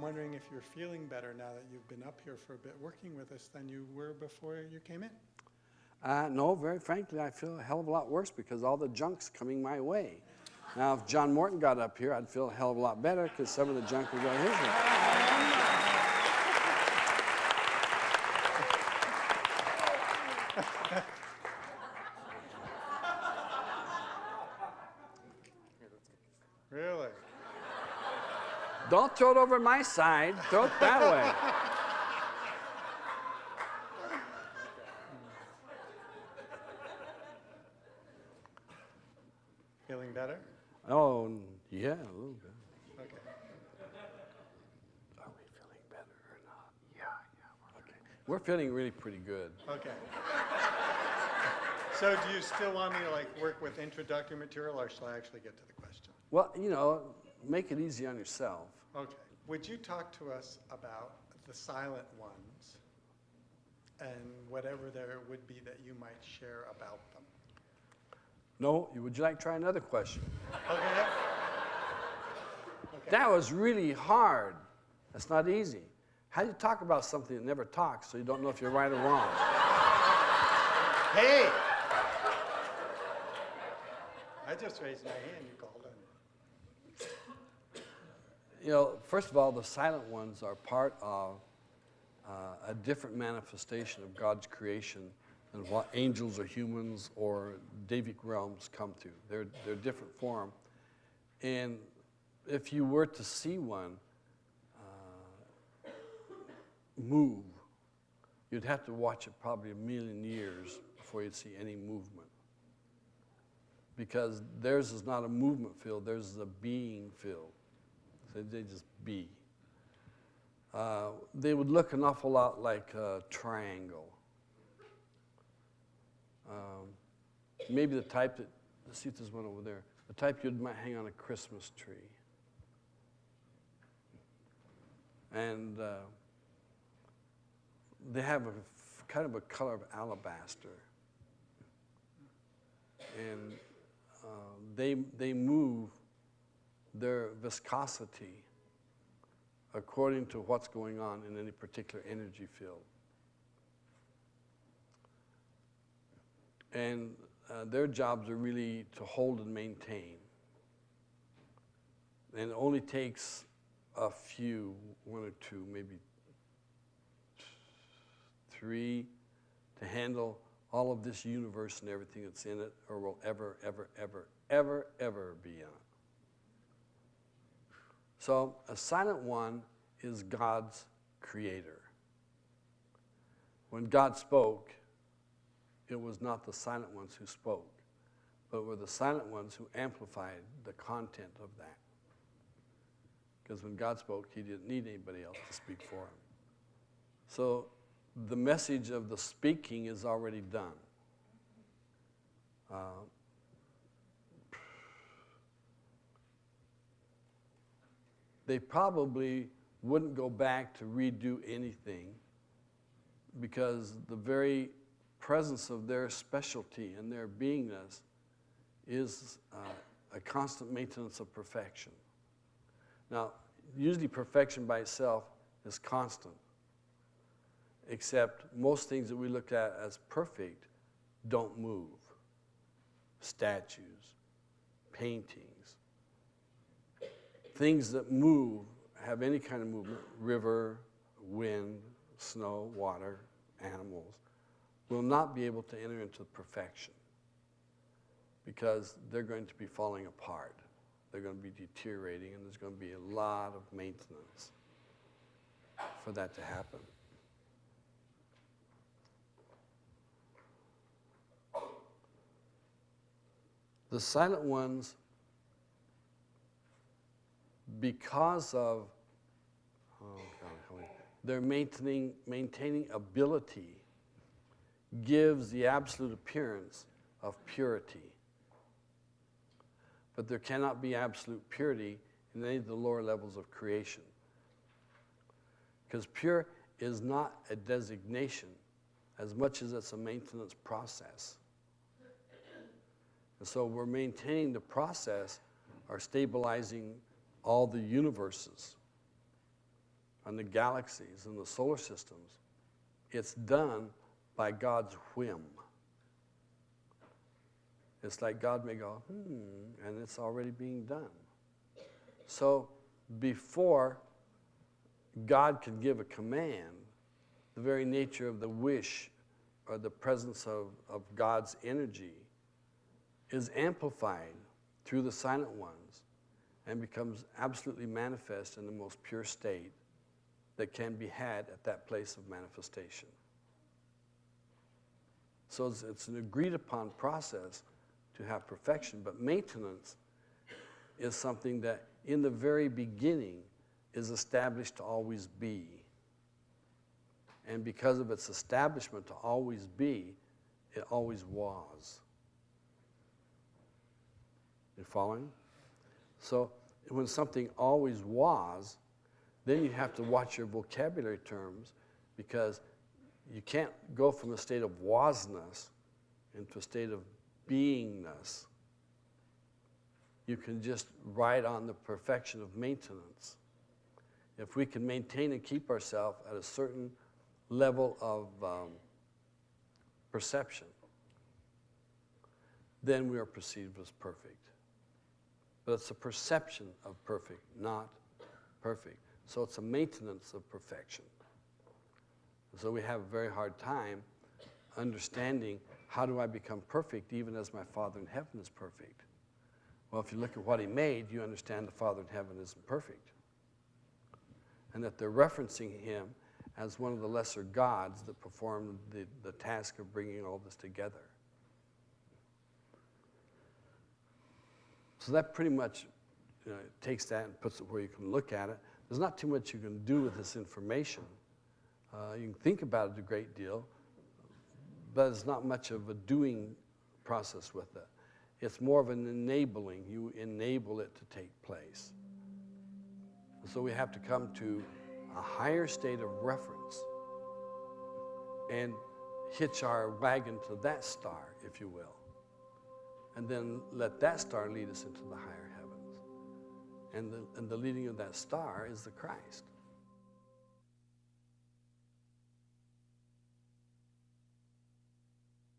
wondering if you're feeling better now that you've been up here for a bit working with us than you were before you came in. No, very frankly, I feel a hell of a lot worse because all the junk's coming my way. Now, if John Morton got up here, I'd feel a hell of a lot better because some of the junk would go his way. Really? Don't throw it over my side. Throw it that way. Feeling better? Oh, yeah, a little bit. Okay. Are we feeling better or not? Yeah. Okay. We're feeling really pretty good. Okay. So do you still want me to work with introductory material, or shall I actually get to the question? Well, make it easy on yourself. Okay. Would you talk to us about the silent ones and whatever there would be that you might share about them? No, would you like to try another question? Okay. That was really hard. That's not easy. How do you talk about something that never talks so you don't know if you're right or wrong? Hey! I just raised my hand, you called on. First of all, the silent ones are part of a different manifestation of God's creation than what angels or humans or Davidic realms come to. They're different form. And if you were to see one move, you'd have to watch it probably 1,000,000 years before you'd see any movement. Because theirs is not a movement field, theirs is a being field. So they just be. They would look an awful lot like a triangle. Maybe the type that, let's see if there's one over there, the type you might hang on a Christmas tree. And they have kind of a color of alabaster. And they move their viscosity according to what's going on in any particular energy field. And their jobs are really to hold and maintain. And it only takes a few, one or two, maybe three, to handle all of this universe and everything that's in it, or will ever, ever, ever, ever, ever be in it. So a silent one is God's creator. When God spoke, it was not the silent ones who spoke, but were the silent ones who amplified the content of that. Because when God spoke, he didn't need anybody else to speak for him. So the message of the speaking is already done. They probably wouldn't go back to redo anything because the very presence of their specialty and their beingness is a constant maintenance of perfection. Now, usually perfection by itself is constant, except most things that we look at as perfect don't move. Statues, paintings, things that move, have any kind of movement, river, wind, snow, water, animals, will not be able to enter into perfection because they're going to be falling apart. They're going to be deteriorating, and there's going to be a lot of maintenance for that to happen. The silent ones, because of their maintaining ability, gives the absolute appearance of purity. But there cannot be absolute purity in any of the lower levels of creation. Because pure is not a designation as much as it's a maintenance process. And so we're maintaining the process or stabilizing all the universes. and the galaxies and the solar systems, it's done by God's whim. It's like God may go, and it's already being done. So before God can give a command, the very nature of the wish or the presence of God's energy is amplified through the silent ones and becomes absolutely manifest in the most pure state that can be had at that place of manifestation. So it's an agreed upon process to have perfection, but maintenance is something that in the very beginning is established to always be. And because of its establishment to always be, it always was. You following? So when something always was, then you have to watch your vocabulary terms, because you can't go from a state of wasness into a state of beingness. You can just ride on the perfection of maintenance. If we can maintain and keep ourselves at a certain level of perception, then we are perceived as perfect. But it's a perception of perfect, not perfect. So it's a maintenance of perfection. So we have a very hard time understanding, how do I become perfect even as my Father in heaven is perfect? Well, if you look at what he made, you understand the Father in heaven isn't perfect. And that they're referencing him as one of the lesser gods that performed the task of bringing all this together. So that pretty much takes that and puts it where you can look at it. There's not too much you can do with this information. You can think about it a great deal, but it's not much of a doing process with it. It's more of an enabling. You enable it to take place. So we have to come to a higher state of reference and hitch our wagon to that star, if you will. And then let that star lead us into the higher heavens. And the leading of that star is the Christ.